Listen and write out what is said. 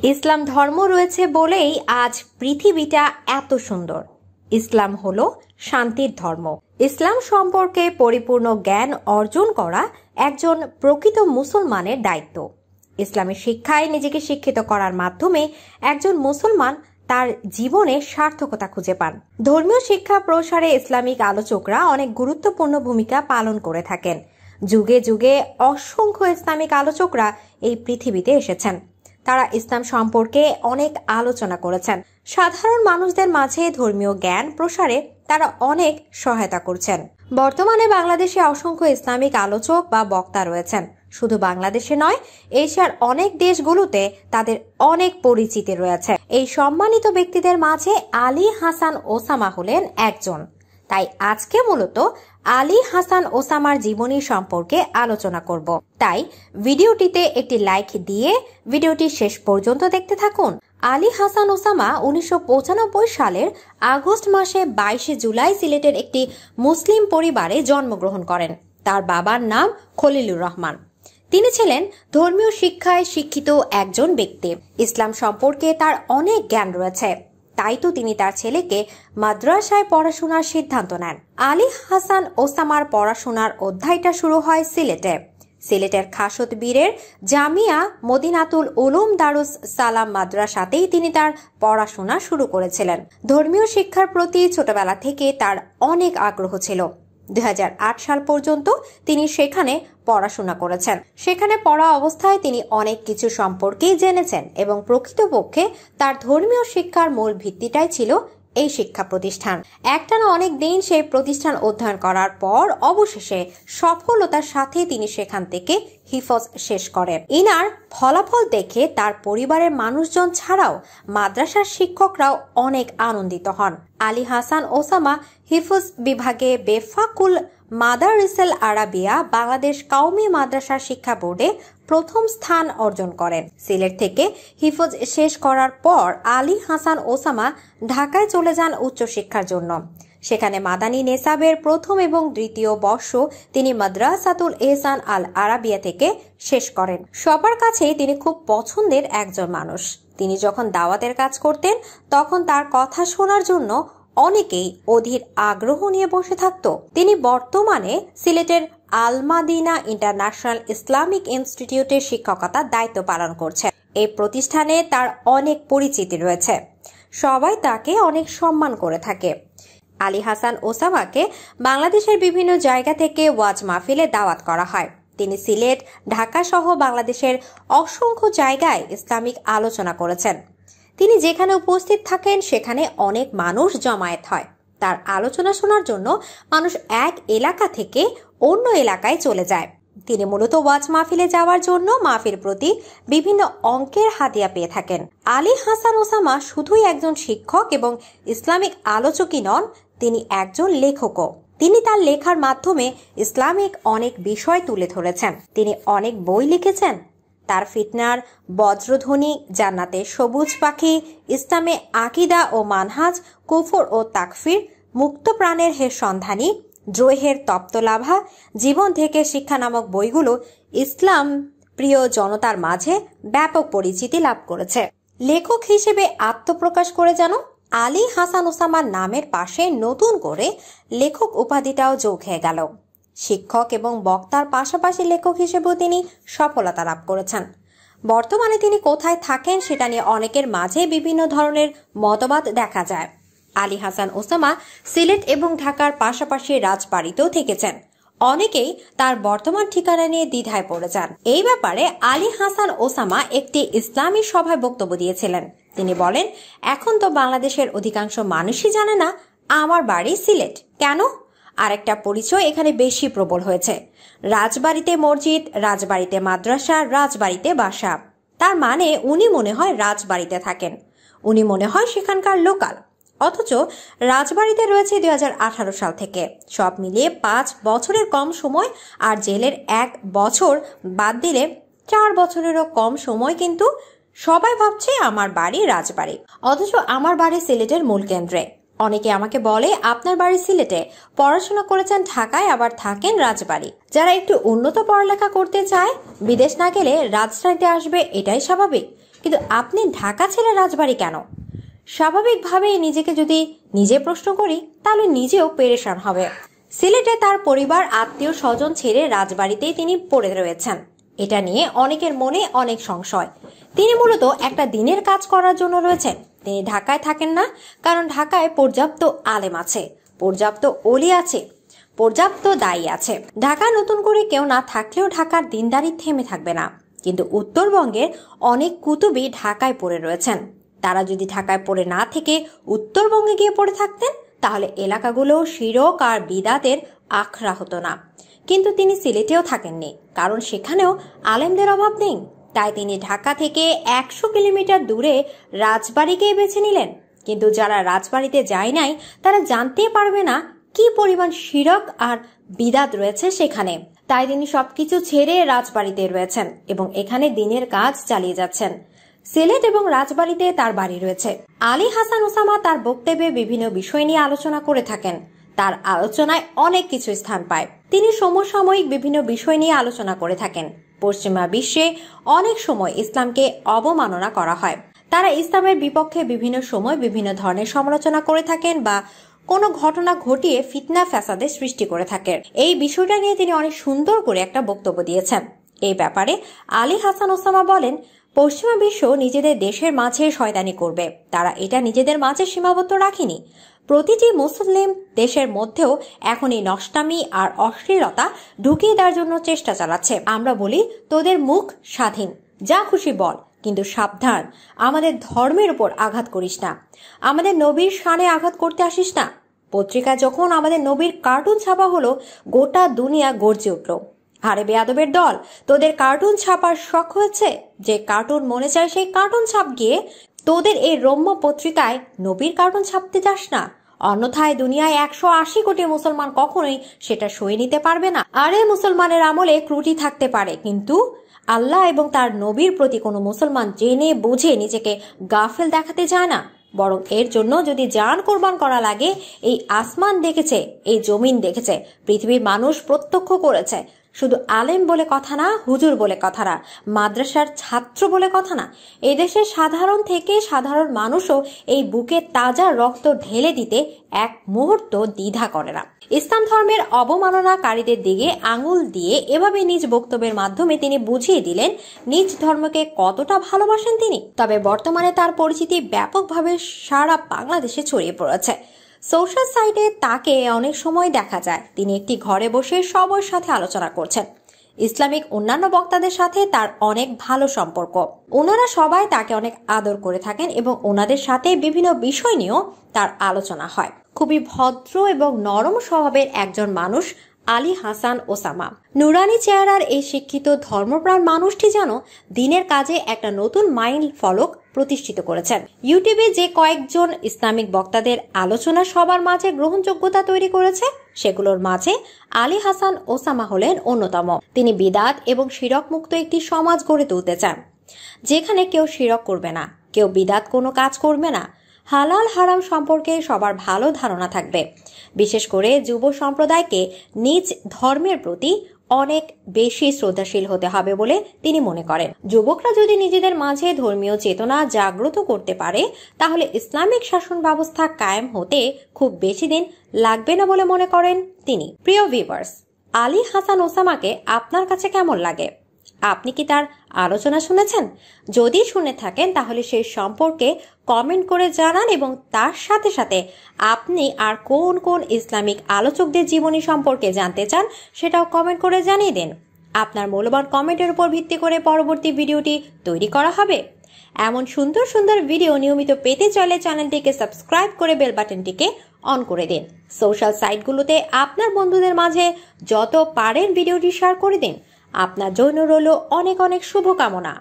ইসলাম ধর্ম রয়েছে বলেই আজ পৃথিবীটা এত সুন্দর। ইসলাম হলো শান্তির ধর্ম। ইসলাম সম্পর্কে পরিপূর্ণ জ্ঞান অর্জন করা একজন প্রকৃত মুসলমানের দায়িত্ব। ইসলামের শিক্ষায় নিজেকে শিক্ষিত করার মাধ্যমে একজন মুসলমান তার জীবনে সার্থকতা খুঁজে পান। ধর্মীয় শিক্ষা প্রসারে ইসলামিক আলোচকরা অনেক গুরুত্বপূর্ণ ভূমিকা পালন করে থাকেন। যুগে যুগে অসংখ্য ইসলামিক আলোচকরা এই পৃথিবীতে এসেছেন। তারা ইসলাম সম্পর্কে অনেক আলোচনা করেছেন। সাধারণ মানুষদের মাঝে ধর্মীয় জ্ঞান প্রসারে তারা অনেক সহায়তা করছেন। বর্তমানে বাংলাদেশে অসংখ্য ইসলামিক আলোচক বা বক্তা রয়েছেন। শুধু বাংলাদেশে নয়, এশিয়ার অনেক দেশগুলোতে তাদের অনেক পরিচিতি রয়েছে। এই সম্মানিত ব্যক্তিদের মাঝে আলী হাসান ওসামা হলেন একজন। তাই আজকে মূলত আলী হাসান ওসামার জীবনী সম্পর্কে আলোচনা করব। তাই ভিডিওটিতে একটি লাইক দিয়ে ভিডিওটি শেষ পর্যন্ত দেখতে থাকুন। আলী হাসান ওসামা 1995 সালের আগস্ট মাসে 22 জুলাই সিলেটের একটি মুসলিম পরিবারে জন্মগ্রহণ করেন। তার বাবার নাম খলিলুর রহমান। তিনি ছিলেন ধর্মীয় শিক্ষায় শিক্ষিত একজন ব্যক্তি। ইসলাম সম্পর্কে তার অনেক জ্ঞান রয়েছে। তাই তো তিনি তার ছেলেকে মাদ্রাসায় পড়াশোনার সিদ্ধান্ত নেন। আলী হাসান ওসামার পড়াশোনার অধ্যায়টা শুরু হয় সিলেটে। সিলেটের খাসতবীরের জামিয়া মদিনাতুল উলুম দারুস সালাম মাদ্রাসাতেই তিনি তার পড়াশোনা শুরু করেছিলেন। ধর্মীয় শিক্ষার প্রতি ছোটবেলা থেকে তার অনেক আগ্রহ ছিল। 2008 সাল পর্যন্ত তিনি সেখানে পড়াশোনা করেছেন। সেখানে পড়া অবস্থায় তিনি অনেক কিছু সম্পর্কেই জেনেছেন এবং প্রকৃতপক্ষে তার ধর্মীয় শিক্ষার মূল ভিত্তিটাই ছিল এই শিক্ষা প্রতিষ্ঠান। একটানা অনেক দিন সেই প্রতিষ্ঠান অধ্যয়ন করার পর অবশেষে সফলতার সাথে তিনি সেখান থেকে হিফজ শেষ করেন। ইনার ফলাফল দেখে তার পরিবারের মানুষজন ছাড়াও মাদ্রাসার শিক্ষকরাও অনেক আনন্দিত হন। আলী হাসান ওসামা হিফজ বিভাগে বেফাকুল মাদারিসেল আরাবিয়া বাংলাদেশ কওমি মাদ্রাসা শিক্ষা বোর্ডে প্রথম স্থান অর্জন করেন। সিলেট থেকে হিফজ শেষ করার পর আলী হাসান ওসামা ঢাকায় চলে যান উচ্চশিক্ষার জন্য। সেখানে মাদানী নেসাবের প্রথম এবং দ্বিতীয় বর্ষ তিনি মাদ্রাসাতুল এহসান আল আরাবিয়া থেকে শেষ করেন। সবার কাছেই তিনি খুব পছন্দের একজন মানুষ। তিনি যখন দাওয়াতের কাজ করতেন তখন তার কথা শোনার জন্য অনেকেই অধীর আগ্রহ নিয়ে বসে থাকত। তিনি বর্তমানে সিলেটের আল মাদিনা ইন্টারন্যাশনাল ইসলামিক ইনস্টিটিউটে শিক্ষকতার দায়িত্ব পালন করছেন। এই প্রতিষ্ঠানে তার অনেক পরিচিতি রয়েছে। সবাই তাকে অনেক সম্মান করে থাকে। আলী হাসান ওসামাকে বাংলাদেশের বিভিন্ন জায়গা থেকে ওয়াজ মাহফিলে দাওয়াত করা হয়। তিনি সিলেট, ঢাকা সহ বাংলাদেশের অসংখ্য জায়গায় ইসলামিক আলোচনা করেছেন। তিনি যেখানে উপস্থিত থাকেন সেখানে অনেক মানুষ জমায়েত হয়। তার আলোচনা শোনার জন্য মানুষ এক এলাকা থেকে অন্য এলাকায় চলে যায়। তিনি মূলত ওয়াজ মাহফিলে যাওয়ার জন্য মাহফিল প্রতি বিভিন্ন অঙ্কের হাদিয়া পেয়ে থাকেন। আলী হাসান ওসামা শুধুই একজন শিক্ষক এবং ইসলামিক আলোচকই নন, তিনি একজন লেখকও। তিনি তার লেখার মাধ্যমে ইসলামিক অনেক বিষয় তুলে ধরেছেন। তিনি অনেক বই লিখেছেন। তার ফিতনার বজ্রধ্বনি, জান্নাতে সবুজ পাখি, ইসলামে আকিদা ও মানহাজ, কুফর ও তাকফির, মুক্ত প্রাণের হে সন্ধানী, দ্রোহের তপ্তলাভা, জীবন থেকে শিক্ষা নামক বইগুলো ইসলাম প্রিয় জনতার মাঝে ব্যাপক পরিচিতি লাভ করেছে। লেখক হিসেবে আত্মপ্রকাশ করে যেন আলী হাসান ওসামার নামের পাশে নতুন করে লেখক উপাধিটাও যোগ হয়ে গেল। শিক্ষক এবং বক্তার পাশাপাশি লেখক হিসেবেও তিনি সফলতা লাভ করেছেন। বর্তমানে তিনি কোথায় থাকেন সেটা নিয়ে অনেকের মাঝে বিভিন্ন ধরনের মতবাদ দেখা যায়। আলী হাসান ওসামা সিলেট এবং ঢাকার পাশাপাশি রাজবাড়িতেও থেকেছেন। অনেকেই তার বর্তমান ঠিকানা নিয়ে দ্বিধায় পড়ে যান। এই ব্যাপারে আলী হাসান ওসামা একটি ইসলামী সভায় বক্তব্য দিয়েছিলেন। তিনি বলেন, এখন তো বাংলাদেশের অধিকাংশ মানুষই জানে না আমার বাড়ি সিলেট। কেন? আরেকটা পরিচয় এখানে বেশি প্রবল হয়েছে। রাজবাড়িতে মসজিদ, রাজবাড়িতে মাদ্রাসা, রাজবাড়িতে বাসা। তার মানে উনি মনে হয় রাজবাড়িতে থাকেন। উনি মনে হয় সেখানকার লোকাল। অথচ রাজবাড়িতে রয়েছে 2018 সাল থেকে। সব মিলিয়ে 5 বছরের কম সময়, আর জেলের 1 বছর বাদ দিলে 4 বছরেরও কম সময়, কিন্তু সবাই ভাবছে আমার বাড়ি রাজবাড়ি। অথচ আমার বাড়ি সিলেটের মূল কেন্দ্রে। অনেকে আমাকে বলে, আপনার বাড়ি সিলেটে, পড়াশোনা করেছেন ঢাকায়, আবার থাকেন রাজবাড়ি। যারা একটু উন্নত পড়ালেখা করতে চায়, বিদেশ না গেলে রাজধানীতে আসবে, এটাই স্বাভাবিক। কিন্তু আপনি ঢাকা ছেড়ে রাজবাড়ি কেন? স্বাভাবিকভাবেই নিজেকে যদি নিজে প্রশ্ন করি তাহলে নিজেও পেরেশান হবে। সিলেটে তার পরিবার আত্মীয় স্বজন ছেড়ে রাজবাড়িতেই তিনি পড়ে রয়েছেন। এটা নিয়ে অনেকের মনে অনেক সংশয়। তিনি মূলত একটা দিনের কাজ করার জন্য রয়েছেন। তিনি ঢাকায় থাকেন না, কারণ ঢাকায় পর্যাপ্ত আলেম আছে, পর্যাপ্ত ওলি আছে, পর্যাপ্ত দায়ী আছে। ঢাকায় নতুন করে কেউ না থাকলেও ঢাকার দিনদারি থেমে থাকবে না। কিন্তু উত্তরবঙ্গের অনেক কুতুবই ঢাকায় পড়ে রয়েছেন। তারা যদি ঢাকায় পড়ে না থেকে উত্তরবঙ্গে গিয়ে পড়ে থাকতেন তাহলে এলাকাগুলো শিরক আর বিদাতের আখড়া হতো না। কিন্তু তিনি সিলেটেও থাকেননি, কারণ সেখানেও আলেমদের অভাব নেই। তাই তিনি ঢাকা থেকে 100 কিলোমিটার দূরে রাজবাড়িকে বেছে নিলেন। কিন্তু যারা রাজবাড়িতে যায় নাই তারা জানতে পারবে না কি পরিমাণ শিরক আর বিদাত রয়েছে সেখানে। তাই তিনি সবকিছু ছেড়ে রাজবাড়িতে রয়েছেন এবং এখানে দিনের কাজ চালিয়ে যাচ্ছেন। সিলেট এবং রাজবাড়িতে তার বাড়ি রয়েছে। আলী হাসান ওসামা তার বক্তব্যে বিভিন্ন বিষয় নিয়ে আলোচনা করে থাকেন। তার আলোচনায় অনেক কিছু স্থান পায়। তিনি সমসাময়িক বিভিন্ন বিষয় নিয়ে আলোচনা করে থাকেন। পশ্চিমা বিশ্বে অনেক সময় ইসলামকে অবমাননা করা হয়। তারা ইসলামের বিপক্ষে বিভিন্ন সময় বিভিন্ন ধরনের সমালোচনা করে থাকেন বা কোনো ঘটনা ঘটিয়ে ফিতনা ফ্যাসাদের সৃষ্টি করে থাকেন। এই বিষয়টা নিয়ে তিনি অনেক সুন্দর করে একটা বক্তব্য দিয়েছেন। এই ব্যাপারে আলী হাসান ওসামা বলেন, পশ্চিমা বিশ্ব নিজেদের দেশের মাঝে শয়তানি করবে। তারা এটা নিজেদের মাঝে সীমাবদ্ধ রাখেনি। প্রতিটি মুসলিম দেশের মধ্যেও এখন এই নষ্টামি আর অশ্লীলতা ঢুকিয়ে দেওয়ার জন্য চেষ্টা চালাচ্ছে। আমরা বলি, তোদের মুখ স্বাধীন, যা খুশি বল, কিন্তু সাবধান, আমাদের ধর্মের উপর আঘাত করিস না, আমাদের নবীর শানে আঘাত করতে আসিস না। পত্রিকা যখন আমাদের নবীর কার্টুন ছাপা হলো, গোটা দুনিয়া গর্জে উঠল, আরে বেয়াদবের দল, তোদের কার্টুন ছাপার শখ হয়েছে? যে কার্টুন মনে চায় সেই কার্টুন ছাপ গিয়ে। তোদের এই রম্য পত্রিকায় নবীর কার্টুন ছাপতে যাস না, অন্যথায় দুনিয়ায় 180 কোটি মুসলমান কখনোই সেটা সয়ে নিতে পারবে না। আরে মুসলমানের আমলে ত্রুটি থাকতে পারে, কিন্তু আল্লাহ এবং তার নবীর প্রতি কোনো মুসলমান জেনে বুঝে নিজেকে গাফেল দেখাতে যায় না। বরং এর জন্য যদি জান কোরবান করা লাগে, এই আসমান দেখেছে, এই জমিন দেখেছে, পৃথিবীর মানুষ প্রত্যক্ষ করেছে। শুধু আলেম বলে কথা না, হুজুর বলে কথা না, মাদ্রাসার ছাত্র বলে কথা না, এদেশের সাধারণ থেকে সাধারণ মানুষও এই বুকে তাজা রক্ত ঢেলে দিতে এক মুহূর্ত দ্বিধা করে না। ইসলাম ধর্মের অবমাননাকারীদের দিকে আঙুল দিয়ে এভাবে নিজ বক্তব্যের মাধ্যমে তিনি বুঝিয়ে দিলেন নিজ ধর্মকে কতটা ভালোবাসেন তিনি। তবে বর্তমানে তার পরিচিতি ব্যাপকভাবে সারা বাংলাদেশে ছড়িয়ে পড়েছে। সোশ্যাল সাইটে তাকে অনেক সময় দেখা যায় তিনি একটি ঘরে বসে সবার সাথে আলোচনা করছেন। ইসলামিক অন্যান্য বক্তাদের সাথে তার অনেক ভালো সম্পর্ক। ওনারা সবাই তাকে অনেক আদর করে থাকেন এবং ওনাদের সাথে বিভিন্ন বিষয় নিয়েও তার আলোচনা হয়। খুবই ভদ্র এবং নরম স্বভাবের একজন মানুষ আলী হাসান ওসামা। নুরানি চেহারার এই শিক্ষিত ধর্মপ্রাণ মানুষটি যেন দিনের কাজে একটা নতুন মাইল ফলক প্রতিষ্ঠিত করেছেন। ইউটিউবে যে কয়েকজন ইসলামিক বক্তাদের আলোচনা সবার মাঝে গ্রহণযোগ্যতা তৈরি করেছে, সেগুলোর মাঝে আলী হাসান ওসামা হলেন অন্যতম। তিনি বিদাত এবং শিরক মুক্ত একটি সমাজ গড়ে তুলতে চান, যেখানে কেউ শিরক করবে না, কেউ বিদাত কোনো কাজ করবে না, হালাল হারাম সম্পর্কে সবার ভালো ধারণা থাকবে। বিশেষ করে যুব সম্প্রদায়কে নিজ ধর্মের প্রতি অনেক বেশি শ্রদ্ধাশীল হতে হবে বলে তিনি মনে করেন। যুবকরা যদি নিজেদের মাঝে ধর্মীয় চেতনা জাগ্রত করতে পারে, তাহলে ইসলামিক শাসন ব্যবস্থা কায়েম হতে খুব বেশি দিন লাগবে না বলে মনে করেন তিনি। প্রিয় ভিউয়ার্স, আলী হাসান ওসামাকে আপনার কাছে কেমন লাগে? আপনি কি তার আলোচনা শুনেছেন? যদি শুনে থাকেন তাহলে সেই সম্পর্কে কমেন্ট করে জানান এবং তার সাথে সাথে আপনি আর কোন কোন ইসলামিক আলোচকদের জীবনী সম্পর্কে জানতে চান সেটাও কমেন্ট করে জানিয়ে দিন। আপনার মূল্যবান কমেন্টের উপর ভিত্তি করে পরবর্তী ভিডিওটি তৈরি করা হবে। এমন সুন্দর সুন্দর ভিডিও নিয়মিত পেতে চাইলে চ্যানেলটিকে সাবস্ক্রাইব করে বেল বাটনটিকে অন করে দিন। সোশ্যাল সাইটগুলোতে আপনার বন্ধুদের মাঝে যত পারেন ভিডিওটি শেয়ার করে দিন। আপনার জন্য রইল অনেক অনেক শুভকামনা।